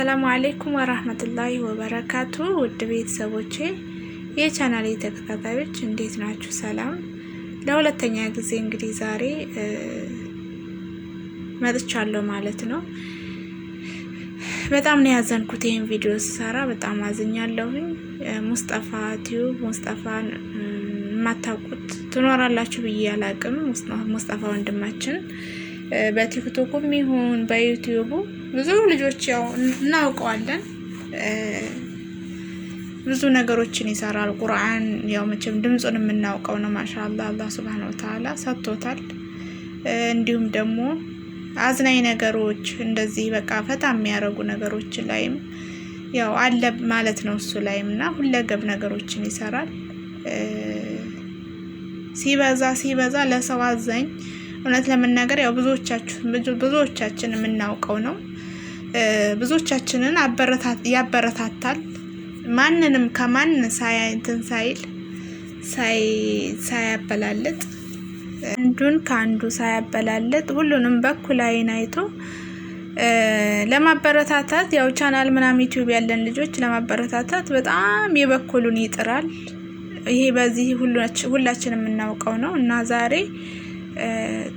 ሰላም አለይኩም ወራህመቱላሂ ወበረካቱ። ውድ ቤተሰቦቼ የቻናሌ ተከታታዮች እንዴት ናችሁ? ሰላም። ለሁለተኛ ጊዜ እንግዲህ ዛሬ መጥቻለሁ ማለት ነው። በጣም ነው ያዘንኩት። ይሄን ቪዲዮ ስሰራ በጣም አዝኛለሁኝ። ሙስጠፋ ቲዩብ ሙስጠፋን የማታውቁት ትኖራላችሁ ብዬ አላቅም። ሙስጠፋ ወንድማችን በቲክቶኩም ይሁን በዩቲዩቡ ብዙ ልጆች ያው እናውቀዋለን። ብዙ ነገሮችን ይሰራል። ቁርአን ያው መቼም ድምጹን የምናውቀው ነው። ማሻአላህ አላህ Subhanahu Wa Ta'ala ሰጥቶታል። እንዲሁም ደግሞ አዝናኝ ነገሮች እንደዚህ በቃ ፈታ የሚያረጉ ነገሮች ላይም ያው አለ ማለት ነው። እሱ ላይምና ሁለገብ ነገሮችን ይሰራል። ሲበዛ ለሰው አዛኝ እውነት ለመናገር ያው ብዙዎቻችን የምናውቀው ነው። ብዙዎቻችንን ያበረታታል። ማንንም ከማን ሳያበላልጥ አንዱን ከአንዱ ሳያበላልጥ ሁሉንም በኩል አይን አይቶ ለማበረታታት ያው ቻናል ምናምን ዩቲዩብ ያለን ልጆች ለማበረታታት በጣም የበኩሉን ይጥራል። ይሄ በዚህ ሁላችንም የምናውቀው ነው እና ዛሬ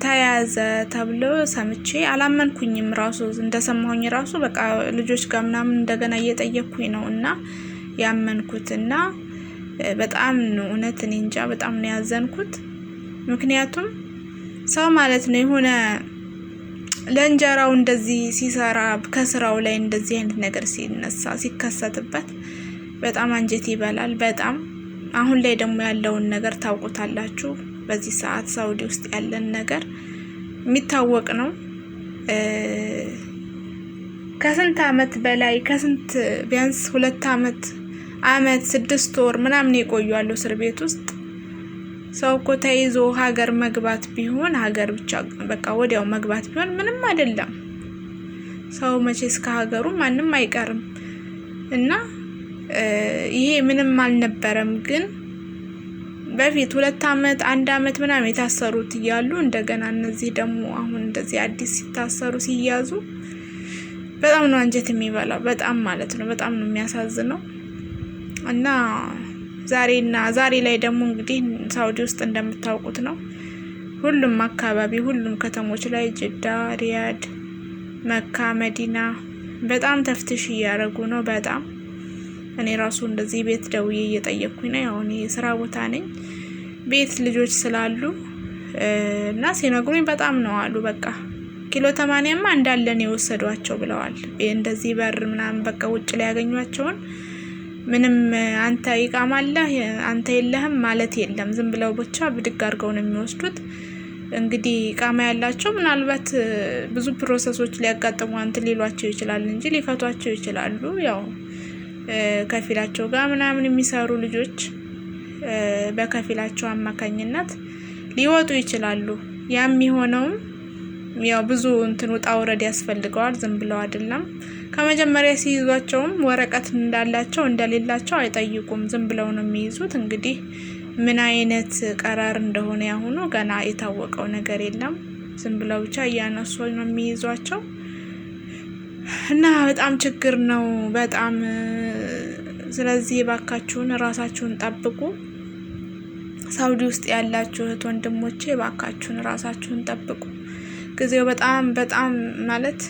ተያዘ ተብሎ ሰምቼ አላመንኩኝም። ራሱ እንደሰማሁኝ ራሱ በቃ ልጆች ጋር ምናምን እንደገና እየጠየቅኩኝ ነው እና ያመንኩትና በጣም ነው እውነት እኔ እንጃ በጣም ነው ያዘንኩት። ምክንያቱም ሰው ማለት ነው የሆነ ለእንጀራው እንደዚህ ሲሰራ ከስራው ላይ እንደዚህ አይነት ነገር ሲከሰትበት በጣም አንጀት ይበላል። በጣም አሁን ላይ ደግሞ ያለውን ነገር ታውቁታላችሁ። በዚህ ሰዓት ሳውዲ ውስጥ ያለን ነገር የሚታወቅ ነው። ከስንት አመት በላይ ቢያንስ 2 አመት 6 ወር ምናምን ይቆያሉ እስር ቤት ውስጥ። ሰው እኮ ተይዞ ሀገር መግባት ቢሆን ሀገር ብቻ በቃ ወዲያው መግባት ቢሆን ምንም አይደለም። ሰው መቼስ ከሀገሩ ማንም አይቀርም እና ይሄ ምንም አልነበረም። ግን በፊት 2 አመት 1 አመት ምናምን የታሰሩት እያሉ እንደገና እነዚህ ደግሞ አሁን እንደዚህ አዲስ ሲታሰሩ ሲያዙ በጣም ነው አንጀት የሚበላው። በጣም ማለት ነው በጣም ነው የሚያሳዝነው። እና ዛሬ ላይ ደግሞ እንግዲህ ሳውዲ ውስጥ እንደምታውቁት ነው ሁሉም አካባቢ ሁሉም ከተሞች ላይ ጅዳ፣ ሪያድ፣ መካ፣ መዲና በጣም ተፍትሽ እያደረጉ ነው። በጣም እኔ ራሱ እንደዚህ ቤት ደውዬ እየጠየቅኩኝ ነው። ያው እኔ ስራ ቦታ ነኝ። ቤት ልጆች ስላሉ እና ሲነግሩኝ በጣም ነው አሉ በቃ ኪሎ 80ማ እንዳለን የወሰዷቸው ብለዋል። እንደዚህ በር ምናምን በቃ ውጭ ላይ ያገኟቸውን ምንም አንተ ይቃማለህ አንተ የለህም ማለት የለም። ዝም ብለው ብቻ ብድግ አድርገው ነው የሚወስዱት። እንግዲህ ቃማ ያላቸው ምናልባት ብዙ ፕሮሰሶች ሊያጋጥሙ ሊሏቸው ይችላል እንጂ ሊፈቷቸው ይችላሉ። ያው ከፊላቸው ጋር ምናምን የሚሰሩ ልጆች በከፊላቸው አማካኝነት ሊወጡ ይችላሉ። ያም የሆነውም ያው ብዙ ውጣ ውረድ ያስፈልገዋል። ዝም ብለው አይደለም። ከመጀመሪያ ሲይዟቸውም ወረቀት እንዳላቸው እንደሌላቸው አይጠይቁም። ዝም ብለው ነው የሚይዙት። እንግዲህ ምን አይነት ቀራር እንደሆነ ያሁኑ ገና የታወቀው ነገር የለም። ዝም ብለው ብቻ እያነሱ ነው የሚይዟቸው እና በጣም ችግር ነው በጣም። ስለዚህ ባካችሁን ራሳችሁን ጠብቁ። ሳውዲ ውስጥ ያላችሁ እህት ወንድሞቼ ባካችሁን ራሳችሁን ጠብቁ። ጊዜው በጣም ማለት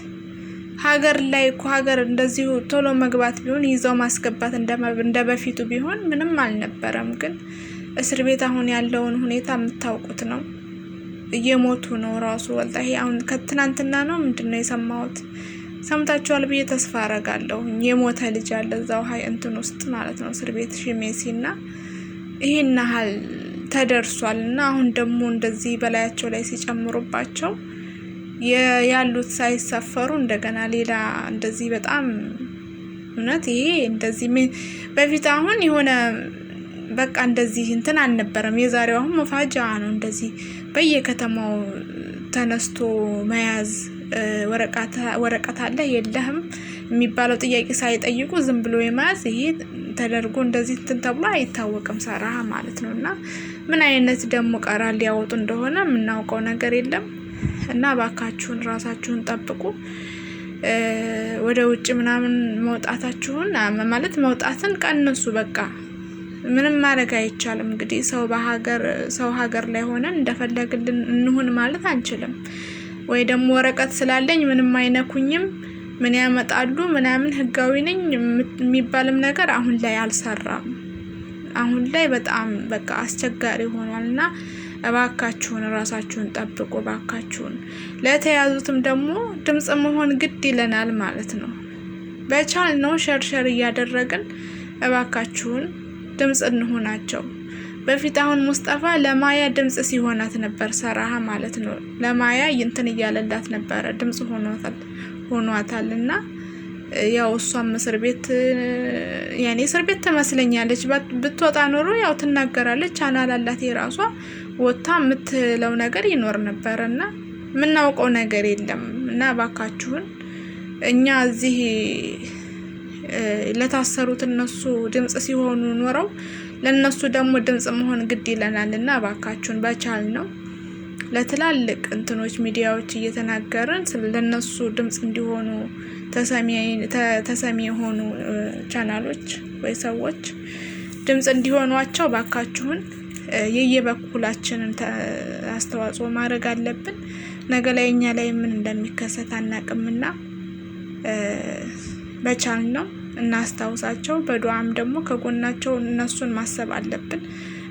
ሀገር ላይ እኮ ሀገር እንደዚሁ ቶሎ መግባት ቢሆን ይዘው ማስገባት እንደ በፊቱ ቢሆን ምንም አልነበረም። ግን እስር ቤት አሁን ያለውን ሁኔታ የምታውቁት ነው። እየሞቱ ነው ራሱ ወላሂ። አሁን ከትናንትና ነው ምንድነው የሰማሁት? ሰምታችኋል ብዬ ተስፋ አረጋለሁ። የሞተ ልጅ አለ እዛው ውስጥ ማለት ነው እስር ቤት ሺሜሲና ይሄን ያህል ተደርሷል። እና አሁን ደግሞ እንደዚህ በላያቸው ላይ ሲጨምሩባቸው ያሉት ሳይሰፈሩ እንደገና ሌላ እንደዚህ በጣም እውነት ይሄ እንደዚህ በፊት አሁን የሆነ በቃ እንደዚህ አልነበረም። የዛሬው አሁን መፋጃ ነው። እንደዚህ በየከተማው ተነስቶ መያዝ ወረቀት አለ የለህም የሚባለው ጥያቄ ሳይጠይቁ ዝም ብሎ የመያዝ ይሄ ተደርጎ እንደዚህ ተብሎ አይታወቅም ሰራህ ማለት ነው። እና ምን አይነት ደግሞ ቀራል ሊያወጡ እንደሆነ የምናውቀው ነገር የለም። እና ባካችሁን ራሳችሁን ጠብቁ። ወደ ውጭ ምናምን መውጣታችሁን ማለት መውጣትን ቀንሱ። በቃ ምንም ማድረግ አይቻልም። እንግዲህ ሰው ሀገር ላይ ሆነን እንደፈለግን እንሁን ማለት አንችልም። ወይ ደግሞ ወረቀት ስላለኝ ምንም አይነኩኝም ምን ያመጣሉ ምናምን ህጋዊ ነኝ የሚባልም ነገር አሁን ላይ አልሰራም። አሁን ላይ በጣም በቃ አስቸጋሪ ሆኗልና እባካችሁን ራሳችሁን ጠብቁ። እባካችሁን ለተያዙትም ደግሞ ድምጽ መሆን ግድ ይለናል ማለት ነው። በቻልነው ሸርሸር እያደረግን እባካችሁን ድምጽ እንሆናቸው። በፊት አሁን ሙስጠፋ ለማያ ድምጽ ሲሆናት ነበር ሰራሃ ማለት ነው። ለማያ እንትን እያለላት ነበረ ድምጽ ሆኗታልና ያው እሷም እስር ቤት ትመስለኛለች። ብትወጣ ኖሮ ያው ትናገራለች። ቻናል አላት የራሷ ወጣ የምትለው ነገር ይኖር ነበርና ምናውቀው ነገር የለም። እና ባካችሁን እኛ እዚህ ለታሰሩት እነሱ ድምጽ ሲሆኑ ኖረው ለነሱ ደግሞ ድምጽ መሆን ግድ ይለናልና ባካችሁን በቻልነው ለትላልቅ እንትኖች ሚዲያዎች እየተናገርን ለነሱ ድምጽ እንዲሆኑ ተሰሚ የሆኑ ቻናሎች ወይ ሰዎች ድምጽ እንዲሆኗቸው ባካችሁን የየበኩላችንን አስተዋጽኦ ማድረግ አለብን። ነገ ላይ እኛ ላይ ምን እንደሚከሰት አናቅምና በቻልነው እናስታውሳቸው። በዱዓም ደግሞ ከጎናቸው እነሱን ማሰብ አለብን።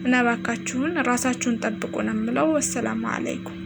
እና ባካችሁን ራሳችሁን ጠብቁ ነው የምለው። ወሰላሙ አለይኩም።